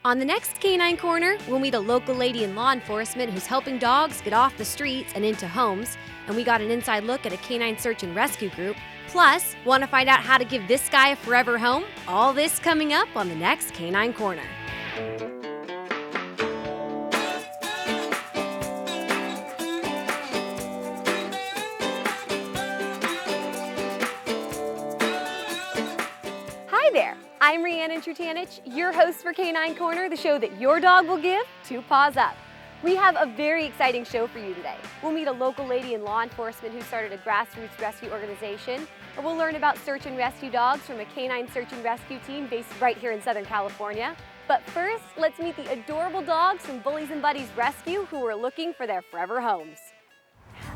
On the next Canine Corner, we'll meet a local lady in law enforcement who's helping dogs get off the streets and into homes, and we got an inside look at a canine search and rescue group. Plus, want to find out how to give this guy a forever home? All this coming up on the next Canine Corner. Hi there, I'm Riannon Trutanich, your host for Canine Corner, the show that your dog will give 2 paws up. We have a very exciting show for you today. We'll meet a local lady in law enforcement who started a grassroots rescue organization, and we'll learn about search and rescue dogs from a canine search and rescue team based right here in Southern California. But first, let's meet the adorable dogs from Bullies and Buddies Rescue who are looking for their forever homes.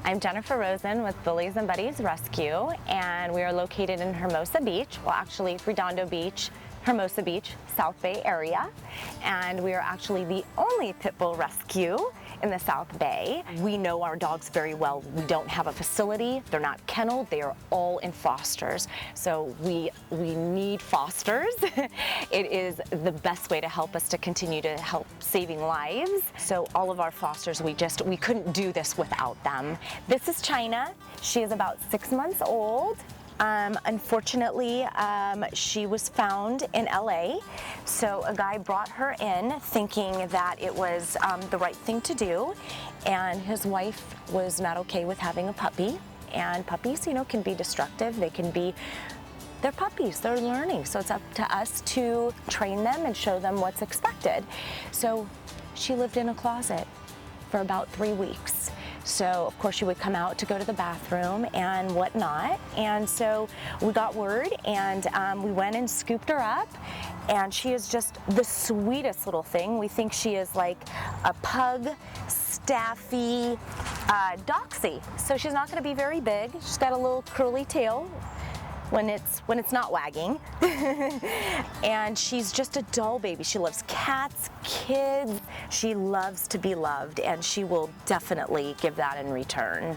I'm Jennifer Rosen with Bullies and Buddies Rescue, and we are located in Hermosa Beach, well actually Redondo Beach, Hermosa Beach, South Bay area, and we are actually the only pit bull rescue in the South Bay. We know our dogs very well. We don't have a facility, they're not kenneled, they are all in fosters. So we need fosters. It is the best way to help us to continue to help saving lives. So all of our fosters, we couldn't do this without them. This is China. She is about 6 months old. Unfortunately, she was found in LA, so a guy brought her in thinking that it was the right thing to do, and his wife was not okay with having a puppy. And puppies, you know, can be destructive. They're puppies, they're learning, so it's up to us to train them and show them what's expected. So she lived in a closet for about 3 weeks. So of course she would come out to go to the bathroom and whatnot. And so we got word, and we went and scooped her up, and she is just the sweetest little thing. We think she is like a pug, staffy doxie. So she's not gonna be very big. She's got a little curly tail when it's not wagging. And she's just a doll baby. She loves cats, kids. She loves to be loved, and she will definitely give that in return.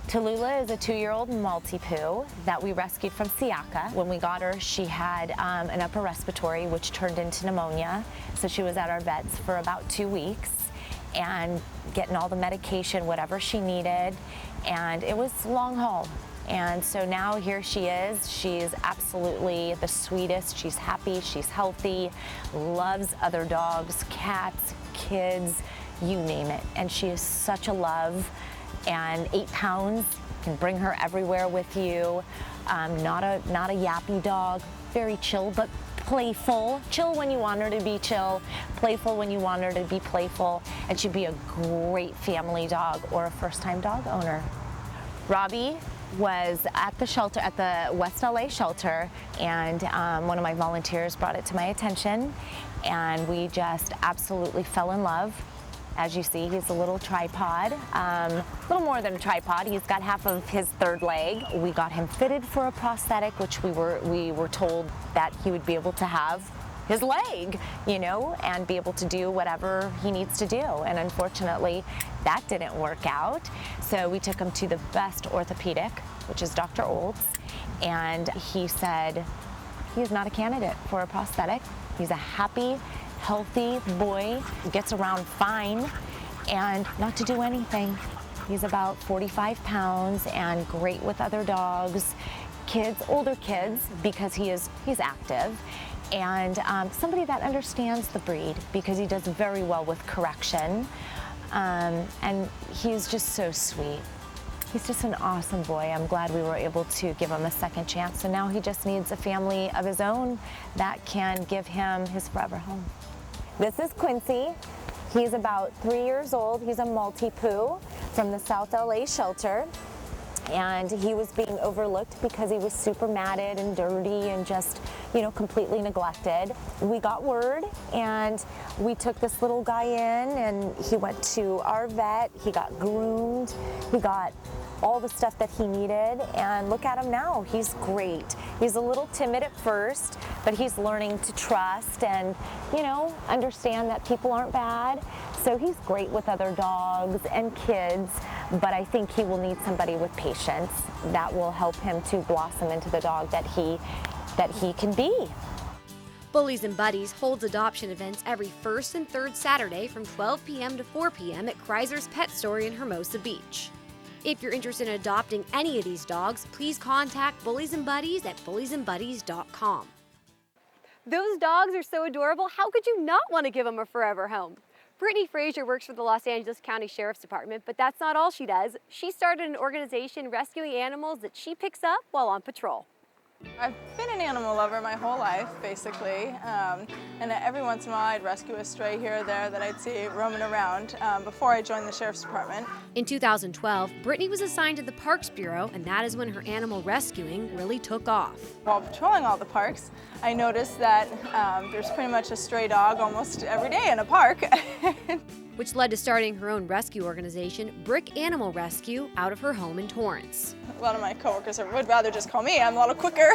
Tallulah is a 2-year-old Maltipoo that we rescued from Siaka. When we got her, she had an upper respiratory, which turned into pneumonia. So she was at our vets for about 2 weeks and getting all the medication, whatever she needed, and it was long haul. And so now here she is. She's absolutely the sweetest. She's happy, she's healthy, loves other dogs, cats, kids, you name it. And she is such a love, and 8 pounds, can bring her everywhere with you. Not a yappy dog, very chill but playful. Chill when you want her to be chill, playful when you want her to be playful, and she'd be a great family dog or a first-time dog owner. Robbie was at the shelter, at the West LA shelter, and one of my volunteers brought it to my attention, and we just absolutely fell in love. As you see, he's a little tripod, a little more than a tripod. He's got half of his 3rd leg. We got him fitted for a prosthetic, which we were told that he would be able to have his leg, you know, and be able to do whatever he needs to do. And unfortunately, that didn't work out. So we took him to the best orthopedic, which is Dr. Olds, and he said he's not a candidate for a prosthetic. He's a happy, healthy boy, gets around fine, and not to do anything. He's about 45 pounds and great with other dogs, kids, older kids, because he's active. And somebody that understands the breed, because he does very well with correction, and he's just so sweet. He's just an awesome boy. I'm glad we were able to give him a second chance, and now he just needs a family of his own that can give him his forever home. This is Quincy. He's about 3 years old. He's a Maltipoo from the South LA shelter. And he was being overlooked because he was super matted and dirty and just, you know, completely neglected. We got word, and we took this little guy in, and he went to our vet. He got groomed. He got all the stuff that he needed, and look at him now. He's great. He's a little timid at first, but he's learning to trust and, you know, understand that people aren't bad. So he's great with other dogs and kids, but I think he will need somebody with patience that will help him to blossom into the dog that he can be. Bullies and Buddies holds adoption events every first and third Saturday from 12 p.m. to 4 p.m. at Kreiser's Pet Store in Hermosa Beach. If you're interested in adopting any of these dogs, please contact Bullies and Buddies at bulliesandbuddies.com. Those dogs are so adorable, how could you not want to give them a forever home? Brittany Frazier works for the Los Angeles County Sheriff's Department, but that's not all she does. She started an organization rescuing animals that she picks up while on patrol. I've been an animal lover my whole life, basically, and every once in a while I'd rescue a stray here or there that I'd see roaming around before I joined the Sheriff's Department. In 2012, Brittany was assigned to the Parks Bureau, and that is when her animal rescuing really took off. While patrolling all the parks, I noticed that there's pretty much a stray dog almost every day in a park. Which led to starting her own rescue organization, Brick Animal Rescue, out of her home in Torrance. A lot of my coworkers would rather just call me. I'm a little quicker.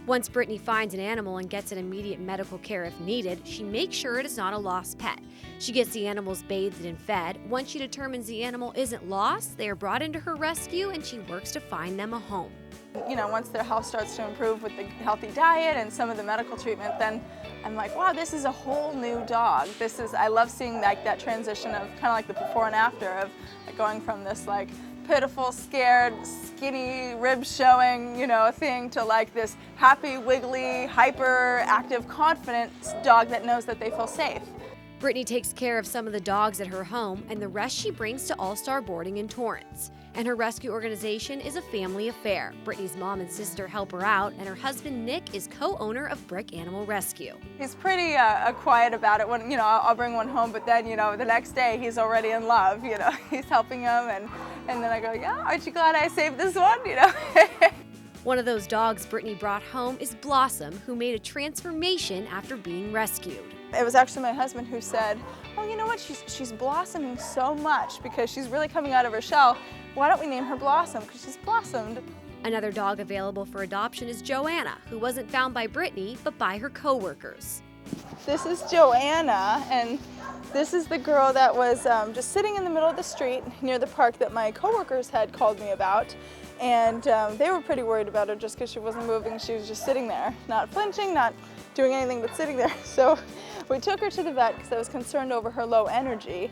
Once Brittany finds an animal and gets an immediate medical care if needed, she makes sure it is not a lost pet. She gets the animals bathed and fed. Once she determines the animal isn't lost, they are brought into her rescue and she works to find them a home. You know, once their health starts to improve with the healthy diet and some of the medical treatment, then I'm like, wow, this is a whole new dog. I love seeing that transition of kind of like the before and after of going from this like pitiful, scared, skinny, ribs showing, you know, thing to like this happy, wiggly, hyper active, confident dog that knows that they feel safe. Brittany takes care of some of the dogs at her home, and the rest she brings to All-Star Boarding in Torrance. And her rescue organization is a family affair. Brittany's mom and sister help her out, and her husband Nick is co-owner of Brick Animal Rescue. He's pretty quiet about it when, you know, I'll bring one home, but then, you know, the next day he's already in love, you know. He's helping him, and then I go, yeah, aren't you glad I saved this one, you know? One of those dogs Brittany brought home is Blossom, who made a transformation after being rescued. It was actually my husband who said, oh, you know what, she's blossoming so much because she's really coming out of her shell. Why don't we name her Blossom, because she's blossomed. Another dog available for adoption is Joanna, who wasn't found by Brittany, but by her co-workers. This is Joanna, and this is the girl that was just sitting in the middle of the street near the park that my co-workers had called me about. And they were pretty worried about her just because she wasn't moving. She was just sitting there, not flinching, not doing anything but sitting there. So we took her to the vet because I was concerned over her low energy.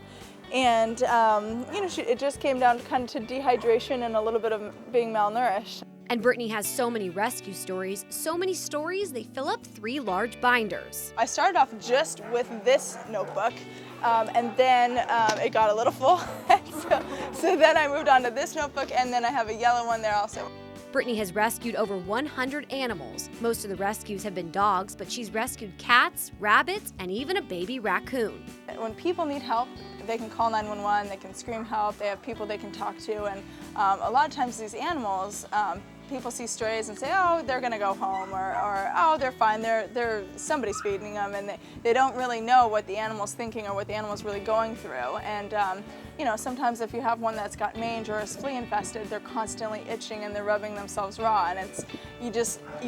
And you know, it just came down kind of to dehydration and a little bit of being malnourished. And Brittany has so many rescue stories, so many stories they fill up 3 large binders. I started off just with this notebook, and then it got a little full. so then I moved on to this notebook, and then I have a yellow one there also. Brittany has rescued over 100 animals. Most of the rescues have been dogs, but she's rescued cats, rabbits, and even a baby raccoon. When people need help, they can call 911, they can scream help, they have people they can talk to, and a lot of times these animals, people see strays and say, oh, they're gonna go home, or oh, they're fine, somebody's feeding them, and they don't really know what the animal's thinking or what the animal's really going through. And you know, sometimes if you have one that's got mange or is flea infested, they're constantly itching and they're rubbing themselves raw, and you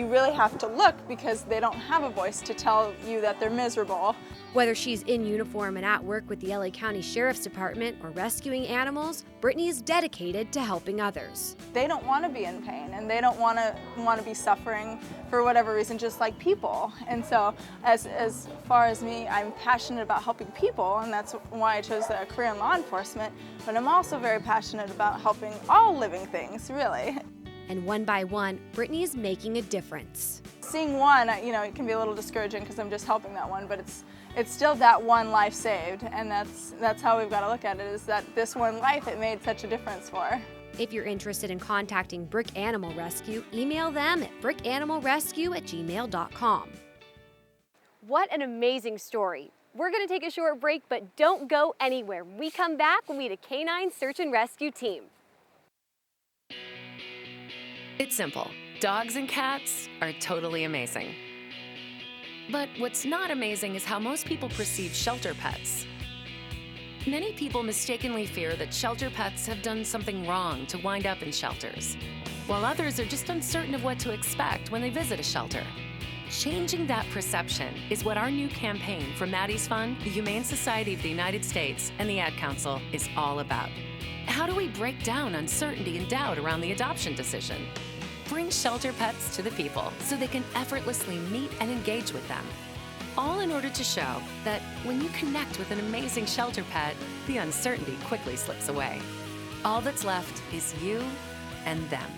really have to look because they don't have a voice to tell you that they're miserable. Whether she's in uniform and at work with the LA County Sheriff's Department or rescuing animals, Brittany is dedicated to helping others. They don't want to be in pain, and they don't want to be suffering for whatever reason, just like people. And so as far as me, I'm passionate about helping people, and that's why I chose a career in law enforcement, but I'm also very passionate about helping all living things, really. And one by one, Brittany is making a difference. Seeing one, you know, it can be a little discouraging because I'm just helping that one, but it's still that one life saved, and that's how we've got to look at it, is that this one life it made such a difference for. If you're interested in contacting Brick Animal Rescue, email them at brickanimalrescue@gmail.com. What an amazing story. We're going to take a short break, but don't go anywhere. When we come back, we'll meet a canine search and rescue team. It's simple. Dogs and cats are totally amazing. But what's not amazing is how most people perceive shelter pets. Many people mistakenly fear that shelter pets have done something wrong to wind up in shelters, while others are just uncertain of what to expect when they visit a shelter. Changing that perception is what our new campaign for Maddie's Fund, the Humane Society of the United States, and the Ad Council is all about. How do we break down uncertainty and doubt around the adoption decision? Bring shelter pets to the people so they can effortlessly meet and engage with them. all in order to show that when you connect with an amazing shelter pet, the uncertainty quickly slips away. All that's left is you and them.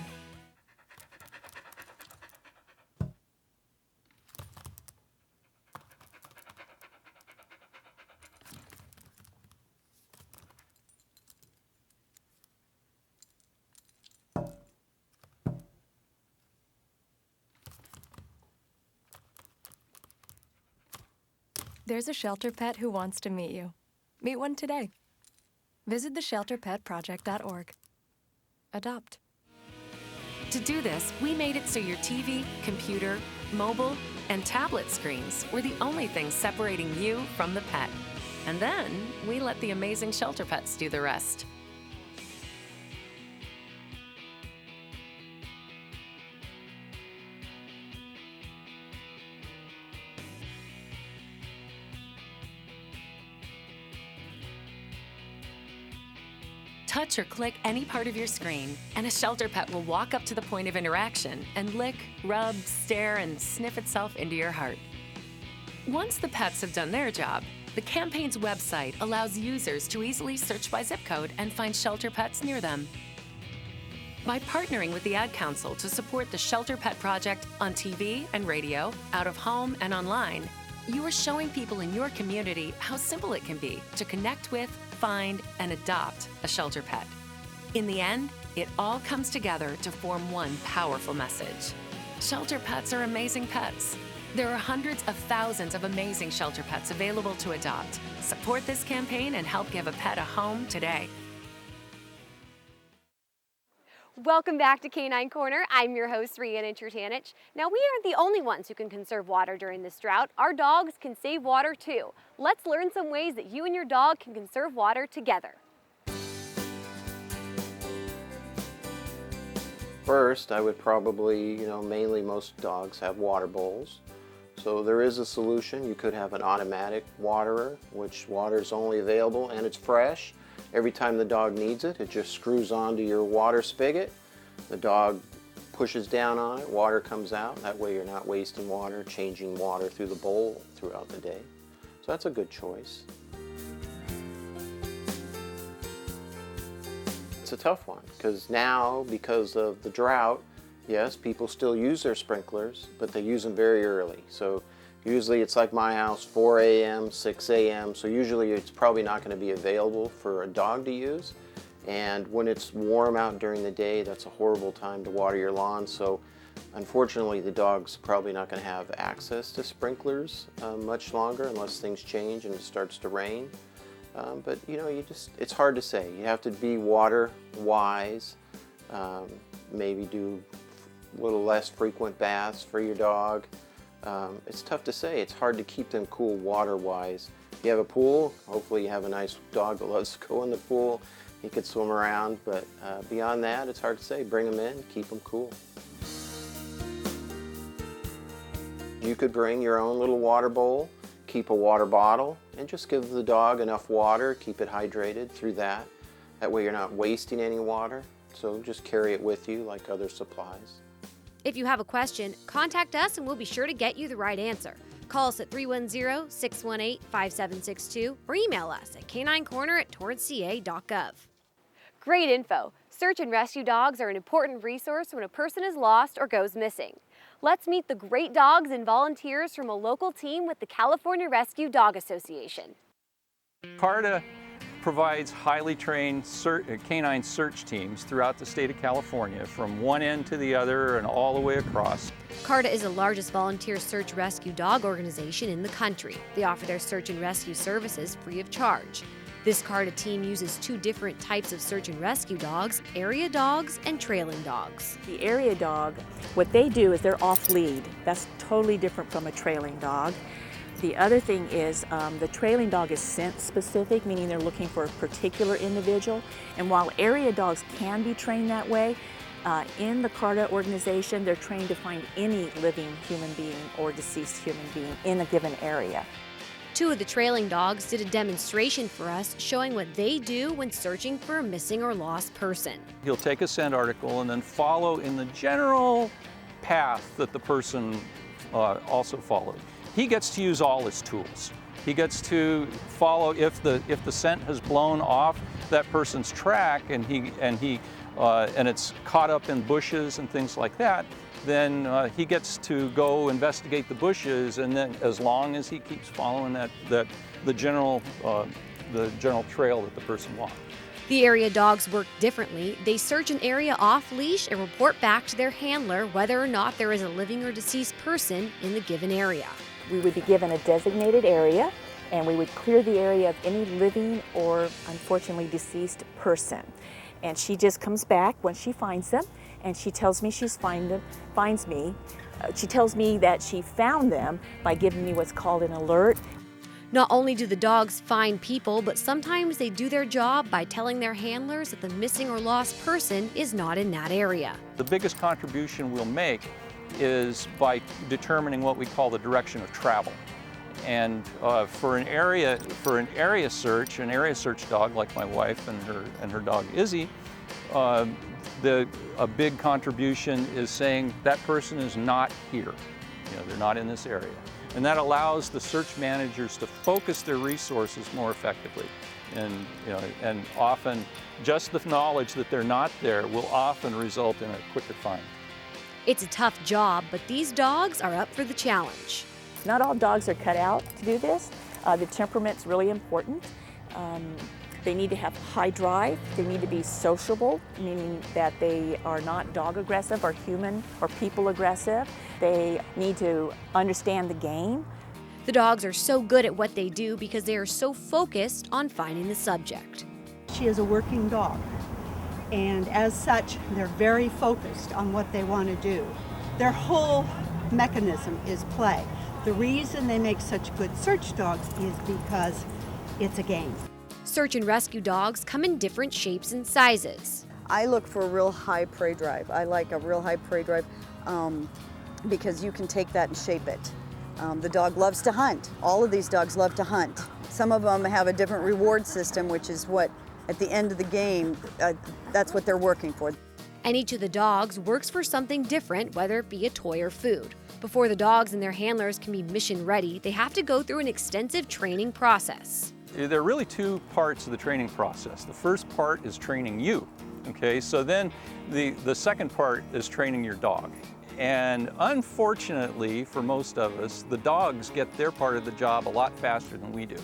There's a shelter pet who wants to meet you. Meet one today. Visit theshelterpetproject.org. Adopt. To do this, we made it so your TV, computer, mobile, and tablet screens were the only things separating you from the pet. And then we let the amazing shelter pets do the rest. Touch or click any part of your screen, and a shelter pet will walk up to the point of interaction and lick, rub, stare, and sniff itself into your heart. Once the pets have done their job, the campaign's website allows users to easily search by zip code and find shelter pets near them. By partnering with the Ad Council to support the Shelter Pet Project on TV and radio, out of home and online, you are showing people in your community how simple it can be to connect with, find, and adopt a shelter pet. In the end, it all comes together to form one powerful message. Shelter pets are amazing pets. There are hundreds of thousands of amazing shelter pets available to adopt. Support this campaign and help give a pet a home today. Welcome back to Canine Corner. I'm your host, Riannon Trutanich. Now, we aren't the only ones who can conserve water during this drought. Our dogs can save water too. Let's learn some ways that you and your dog can conserve water together. First, I would probably, mainly most dogs have water bowls. So there is a solution. You could have an automatic waterer, which water is only available and it's fresh. Every time the dog needs it, it just screws onto your water spigot. The dog pushes down on it, water comes out. That way you're not wasting water, changing water through the bowl throughout the day. So that's a good choice. It's a tough one because now, because of the drought, yes, people still use their sprinklers, but they use them very early. So usually it's like my house, 4 a.m., 6 a.m. So usually it's probably not going to be available for a dog to use. And when it's warm out during the day, that's a horrible time to water your lawn. So unfortunately, the dog's probably not going to have access to sprinklers much longer unless things change and it starts to rain. But it's hard to say. You have to be water wise, maybe do a little less frequent baths for your dog. It's tough to say. It's hard to keep them cool water-wise. If you have a pool, hopefully you have a nice dog that loves to go in the pool. He could swim around, but beyond that, it's hard to say. Bring them in, keep them cool. You could bring your own little water bowl, keep a water bottle, and just give the dog enough water, keep it hydrated through that. That way you're not wasting any water, so just carry it with you like other supplies. If you have a question, contact us and we'll be sure to get you the right answer. Call us at 310-618-5762 or email us at caninecorner@torranceca.gov. Great info. Search and rescue dogs are an important resource when a person is lost or goes missing. Let's meet the great dogs and volunteers from a local team with the California Rescue Dog Association. CARDA provides highly trained canine search teams throughout the state of California from one end to the other and all the way across. CARDA is the largest volunteer search rescue dog organization in the country. They offer their search and rescue services free of charge. This CARDA team uses two different types of search and rescue dogs, area dogs and trailing dogs. The area dog, what they do is they're off lead. That's totally different from a trailing dog. The other thing is the trailing dog is scent specific, meaning they're looking for a particular individual. And while area dogs can be trained that way, in the CARDA organization, they're trained to find any living human being or deceased human being in a given area. Two of the trailing dogs did a demonstration for us showing what they do when searching for a missing or lost person. He'll take a scent article and then follow in the general path that the person also followed. he gets to use all his tools. He gets to follow, if the scent has blown off that person's track and it's caught up in bushes and things like that, then he gets to go investigate the bushes, and then as long as he keeps following the general trail that the person walked. The area dogs work differently. They search an area off leash and report back to their handler whether or not there is a living or deceased person in the given area. We would be given a designated area, and we would clear the area of any living or unfortunately deceased person. And she just comes back when she finds them, and she tells me she tells me that she found them by giving me what's called an alert. Not only do the dogs find people, but sometimes they do their job by telling their handlers that the missing or lost person is not in that area. The biggest contribution we'll make is by determining what we call the direction of travel. And for an area search dog like my wife and her dog Izzy, a big contribution is saying that person is not here. They're not in this area. And that allows the search managers to focus their resources more effectively. And often just the knowledge that they're not there will often result in a quicker find. It's a tough job, but these dogs are up for the challenge. Not all dogs are cut out to do this. The temperament's really important. They need to have high drive. They need to be sociable, meaning that they are not dog aggressive or human or people aggressive. They need to understand the game. The dogs are so good at what they do because they are so focused on finding the subject. She is a working dog, and as such, they're very focused on what they want to do. Their whole mechanism is play. The reason they make such good search dogs is because it's a game. Search and rescue dogs come in different shapes and sizes. I look for a real high prey drive. I like a real high prey drive because you can take that and shape it. The dog loves to hunt. All of these dogs love to hunt. Some of them have a different reward system, which is what, at the end of the game, that's what they're working for. And each of the dogs works for something different, whether it be a toy or food. Before the dogs and their handlers can be mission ready, they have to go through an extensive training process. There are really two parts of the training process. The first part is training you, okay? So then the second part is training your dog. And unfortunately, for most of us, the dogs get their part of the job a lot faster than we do.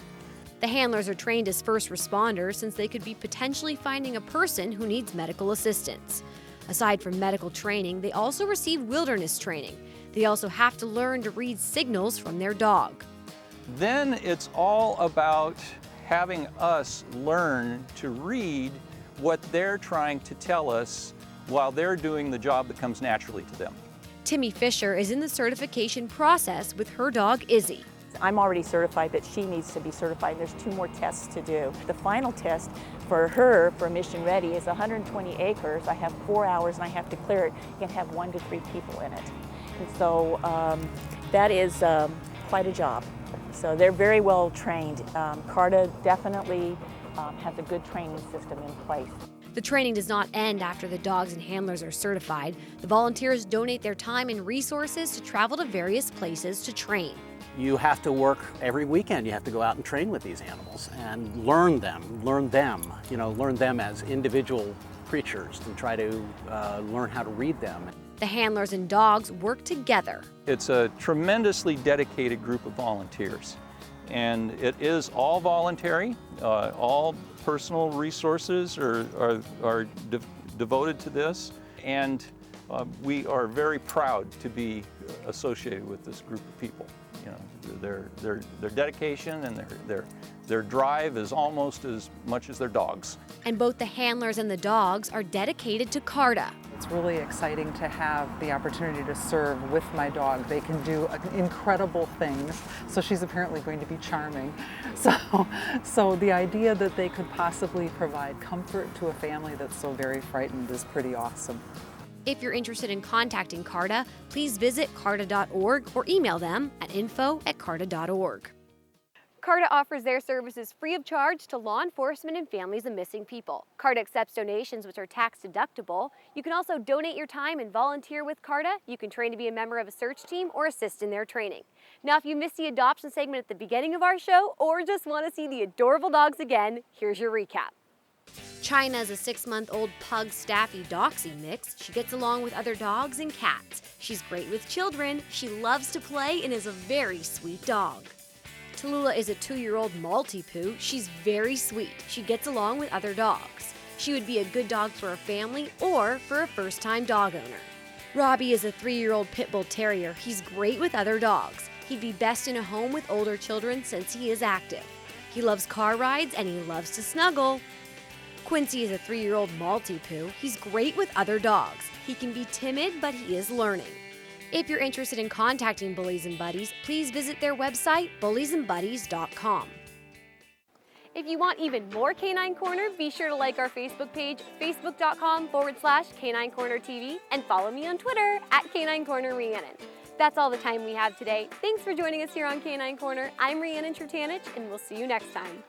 The handlers are trained as first responders since they could be potentially finding a person who needs medical assistance. Aside from medical training, they also receive wilderness training. They also have to learn to read signals from their dog. Then it's all about having us learn to read what they're trying to tell us while they're doing the job that comes naturally to them. Timmy Fisher is in the certification process with her dog Izzy. I'm already certified, but she needs to be certified. There's 2 more tests to do. The final test for her, for Mission Ready, is 120 acres. I have 4 hours and I have to clear it. You can have 1 to 3 people in it. And so that is quite a job. So they're very well trained. CARTA definitely has a good training system in place. The training does not end after the dogs and handlers are certified. The volunteers donate their time and resources to travel to various places to train. You have to work every weekend. You have to go out and train with these animals and learn them, learn them as individual creatures and try to learn how to read them. The handlers and dogs work together. It's a tremendously dedicated group of volunteers, and it is all voluntary. All personal resources are devoted to this, and we are very proud to be associated with this group of people. Their dedication and their drive is almost as much as their dogs. And both the handlers and the dogs are dedicated to CARTA. It's really exciting to have the opportunity to serve with my dog. They can do incredible things, so she's apparently going to be charming. So the idea that they could possibly provide comfort to a family that's so very frightened is pretty awesome. If you're interested in contacting CARTA, please visit carta.org or email them at info@carta.org. CARTA offers their services free of charge to law enforcement and families of missing people. CARTA accepts donations which are tax deductible. You can also donate your time and volunteer with CARTA. You can train to be a member of a search team or assist in their training. Now, if you missed the adoption segment at the beginning of our show or just want to see the adorable dogs again, here's your recap. China is a 6-month-old pug staffy doxie mix. She gets along with other dogs and cats. She's great with children. She loves to play and is a very sweet dog. Tallulah is a 2-year-old Maltipoo. She's very sweet. She gets along with other dogs. She would be a good dog for a family or for a first-time dog owner. Robbie is a 3-year-old Pit Bull Terrier. He's great with other dogs. He'd be best in a home with older children since he is active. He loves car rides and he loves to snuggle. Quincy is a 3-year-old Maltipoo. He's great with other dogs. He can be timid, but he is learning. If you're interested in contacting Bullies and Buddies, please visit their website, bulliesandbuddies.com. If you want even more Canine Corner, be sure to like our Facebook page, facebook.com/Canine Corner TV, and follow me on Twitter @Canine Corner Riannon. That's all the time we have today. Thanks for joining us here on Canine Corner. I'm Riannon Trutanich, and we'll see you next time.